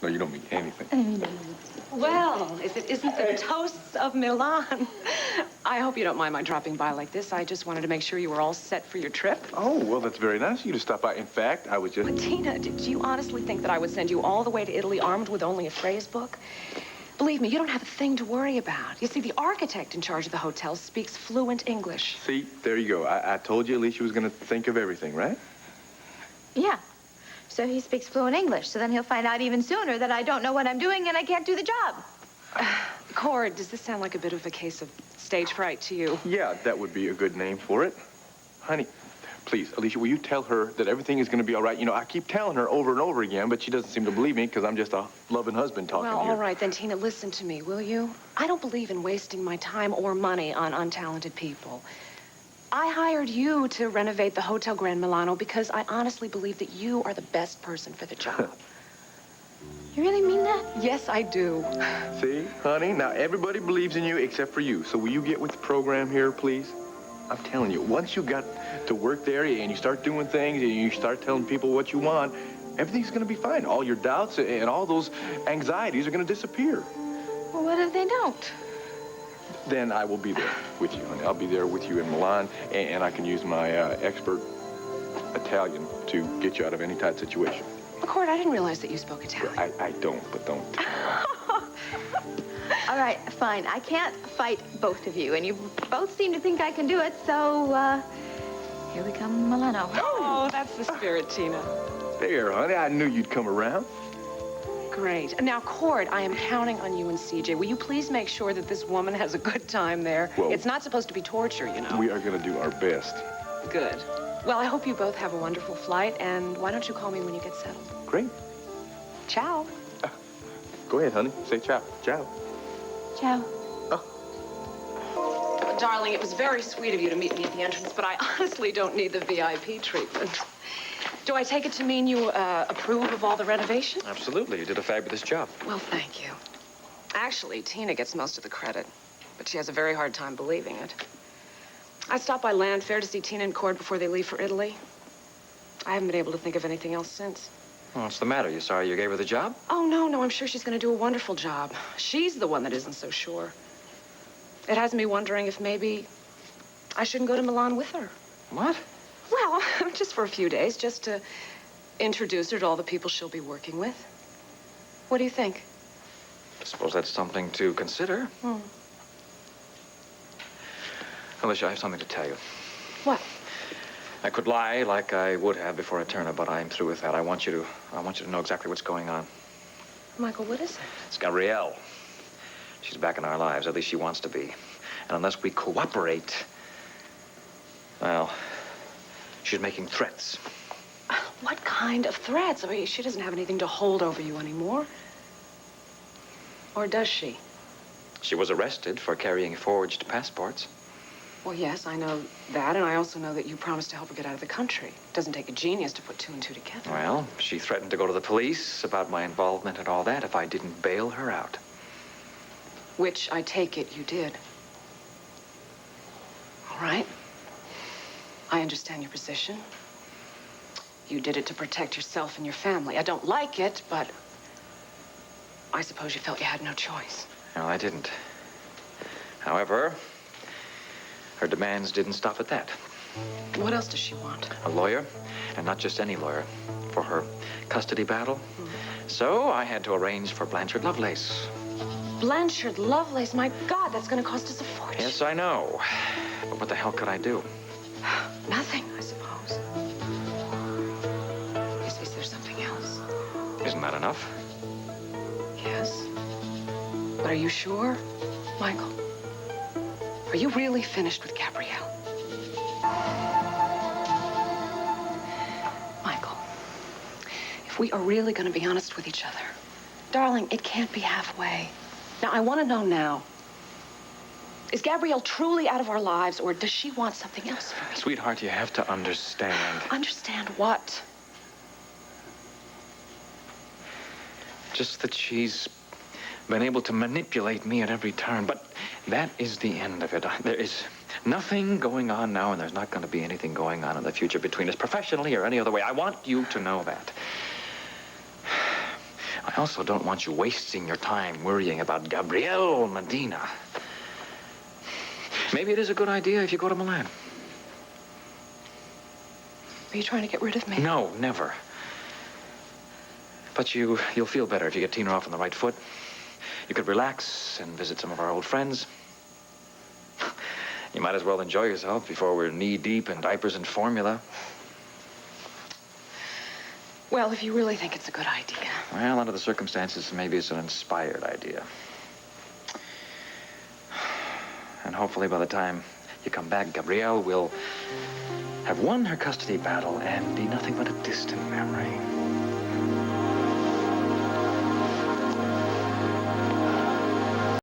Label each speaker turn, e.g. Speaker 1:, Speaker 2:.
Speaker 1: No, you don't mean anything.
Speaker 2: Well, if it isn't the toasts of Milan. I hope you don't mind my dropping by like this. I just wanted to make sure you were all set for your trip.
Speaker 1: Oh, well, that's very nice of you to stop by. In fact, I was just...
Speaker 2: But, Tina, do you honestly think that I would send you all the way to Italy armed with only a phrase book? Believe me, you don't have a thing to worry about. You see, the architect in charge of the hotel speaks fluent English.
Speaker 1: See, there you go. I told you Alicia was going to think of everything, right?
Speaker 3: Yeah. So he speaks fluent English, so then he'll find out even sooner that I don't know what I'm doing and I can't do the job.
Speaker 2: Cord, does this sound like a bit of a case of stage fright to you?
Speaker 1: Yeah, that would be a good name for it. Honey, please, Alicia, will you tell her that everything is going to be all right? You know, I keep telling her over and over again, but she doesn't seem to believe me because I'm just a loving husband talking
Speaker 2: Well,
Speaker 1: here.
Speaker 2: all right, then, Tina, listen to me, will you? I don't believe in wasting my time or money on untalented people. I hired you to renovate the Hotel Grand Milano because I honestly believe that you are the best person for the job.
Speaker 3: You really mean that?
Speaker 2: Yes, I do.
Speaker 1: See, honey, now everybody believes in you except for you. So will you get with the program here, please? I'm telling you, once you got to work there and you start doing things and you start telling people what you want, everything's going to be fine. All your doubts and all those anxieties are going to disappear.
Speaker 3: Well, what if they don't?
Speaker 1: Then I will be there with you, honey. I'll be there with you in Milan, and I can use my expert Italian to get you out of any tight situation.
Speaker 2: Cord, I didn't realize that you spoke Italian.
Speaker 1: I don't, but don't.
Speaker 3: All right, fine. I can't fight both of you, and you both seem to think I can do it, so, here we come, Milano.
Speaker 2: Oh, that's the spirit, Tina.
Speaker 1: There, honey, I knew you'd come around.
Speaker 2: Great. Now, Cord, I am counting on you and CJ. Will you please make sure that this woman has a good time there?
Speaker 1: Well,
Speaker 2: it's not supposed to be torture, you know.
Speaker 1: We are going to do our best.
Speaker 2: Good. Well, I hope you both have a wonderful flight, and why don't you call me when you get settled?
Speaker 1: Great.
Speaker 2: Ciao.
Speaker 1: Go ahead, honey. Say ciao. Ciao.
Speaker 3: Ciao.
Speaker 2: Darling, it was very sweet of you to meet me at the entrance, but I honestly don't need the VIP treatment. Do I take it to mean you approve of all the renovations?
Speaker 4: Absolutely. You did a fabulous job.
Speaker 2: Well, thank you. Actually, Tina gets most of the credit, but she has a very hard time believing it. I stopped by Landfair to see Tina and Cord before they leave for Italy. I haven't been able to think of anything else since.
Speaker 4: What's the matter? You sorry you gave her the job?
Speaker 2: Oh, no, I'm sure she's going to do a wonderful job. She's the one that isn't so sure. It has me wondering if maybe I shouldn't go to Milan with her.
Speaker 4: What?
Speaker 2: Well, just for a few days, just to introduce her to all the people she'll be working with. What do you think?
Speaker 4: I suppose that's something to consider. Alicia, I have something to tell you.
Speaker 2: What?
Speaker 4: I could lie like I would have before I turn her, but I'm through with that. I want you to know exactly what's going on.
Speaker 2: Michael, what is it?
Speaker 4: It's Gabrielle. She's back in our lives. At least she wants to be. And unless we cooperate, well, she's making threats.
Speaker 2: What kind of threats? I mean, she doesn't have anything to hold over you anymore. Or does she?
Speaker 4: She was arrested for carrying forged passports.
Speaker 2: Well, yes, I know that, and I also know that you promised to help her get out of the country. It doesn't take a genius to put two and two together.
Speaker 4: Well, she threatened to go to the police about my involvement and all that if I didn't bail her out.
Speaker 2: Which, I take it, you did. All right. I understand your position. You did it to protect yourself and your family. I don't like it, but I suppose you felt you had no choice.
Speaker 4: No, I didn't. However, her demands didn't stop at that.
Speaker 2: What else does she want?
Speaker 4: A lawyer, and not just any lawyer, for her custody battle. So I had to arrange for Blanchard Lovelace.
Speaker 2: Blanchard Lovelace? My God, that's going to cost us a fortune.
Speaker 4: Yes, I know. But what the hell could I do?
Speaker 2: Nothing, I suppose. Is there something else?
Speaker 4: Isn't that enough?
Speaker 2: Yes. But are you sure, Michael? Are you really finished with Gabrielle? Michael, if we are really going to be honest with each other, darling, it can't be halfway. Now, I want to know now. Is Gabrielle truly out of our lives, or does she want something else from me?
Speaker 4: Sweetheart, you have to understand.
Speaker 2: Understand what?
Speaker 4: Just that she's been able to manipulate me at every turn. But that is the end of it. There is nothing going on now, and there's not going to be anything going on in the future between us, professionally or any other way. I want you to know that. I also don't want you wasting your time worrying about Gabrielle Medina. Maybe it is a good idea if you go to Milan.
Speaker 2: Are you trying to get rid of me?
Speaker 4: No, never. But you'll feel better if you get Tina off on the right foot. You could relax and visit some of our old friends. You might as well enjoy yourself before we're knee-deep in diapers and formula.
Speaker 2: Well, if you really think it's a good idea.
Speaker 4: Well, under the circumstances, maybe it's an inspired idea. And hopefully by the time you come back, Gabrielle will have won her custody battle and be nothing but a distant memory.